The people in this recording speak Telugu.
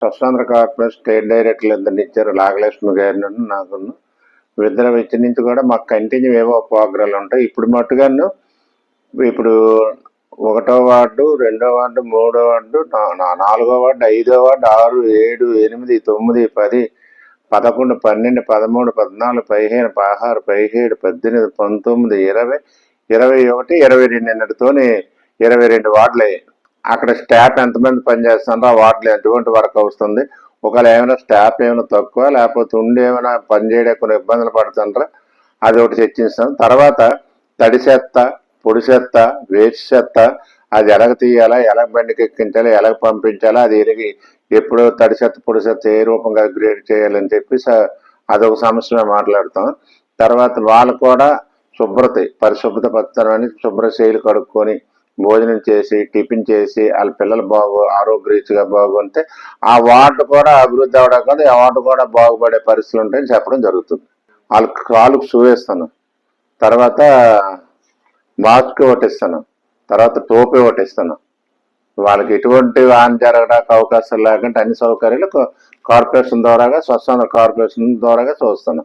స్వచ్ఛాంధ్ర కార్పొరేషన్ స్టేట్ డైరెక్టర్లు ఇద్దరు ఇచ్చారు, నాగలక్ష్మి గారిని నాకు. ఇద్దరు ఇచ్చి నుంచి కూడా మాకు కంటిన్యూ ఏవో ప్రోగ్రాలు ఉంటాయి. ఇప్పుడు మట్టుగాను ఇప్పుడు 1వ వార్డు, 2వ వార్డు, 3వ వార్డు, 4వ వార్డు, 5వ వార్డు, 6, 7, 8, 9, 10, 11, 12, 13, 14, 15, 16, 17, 18, 19, 20, 21, 22 నిన్నటితోని 22 వార్డులు అయ్యాయి. అక్కడ స్టాఫ్ ఎంతమంది పనిచేస్తున్నారో ఆ వార్డులో ఎటువంటి వర్క్ వస్తుంది, ఒకవేళ ఏమైనా స్టాఫ్ ఏమైనా తక్కువ లేకపోతే ఉండి ఏమైనా పని చేయడానికి కొన్ని ఇబ్బందులు పడుతుంటారా అది ఒకటి చర్చిస్తాం. తర్వాత తడి చెత్త, పొడి చెత్త, వేస్ట్ చెత్త అది ఎలాగ తీయాలా, ఎలాగ బండికి ఎక్కించాలా, ఎలాగ పంపించాలా, అది ఎప్పుడు తడి చెత్త పొడి చెత్త ఏ రూపంగా గ్రేడ్ చేయాలని చెప్పి అదొక సమస్య మాట్లాడతాం. తర్వాత వాళ్ళు కూడా పరిశుభ్రత పత్రాన్ని శుభ్రశైలి కడుక్కొని భోజనం చేసి టిఫిన్ చేసి వాళ్ళ పిల్లలు ఆరోగ్యరీతిగా బాగుంటే ఆ వార్డు కూడా అభివృద్ధి అవడం కాదు, ఆ వార్డు కూడా బాగుపడే పరిస్థితులు ఉంటాయని చెప్పడం జరుగుతుంది. వాళ్ళకి కాలుకు షూ వేస్తాను, తర్వాత మాస్క్ ఒకటిస్తాను, తర్వాత టోపీ ఒకటిస్తాను. వాళ్ళకి ఎటువంటి హాని జరగడానికి అవకాశం లేకుండా అన్ని సౌకర్యాలు కార్పొరేషన్ ద్వారాగా స్వచ్ఛంద కార్పొరేషన్ ద్వారాగా చూస్తాను.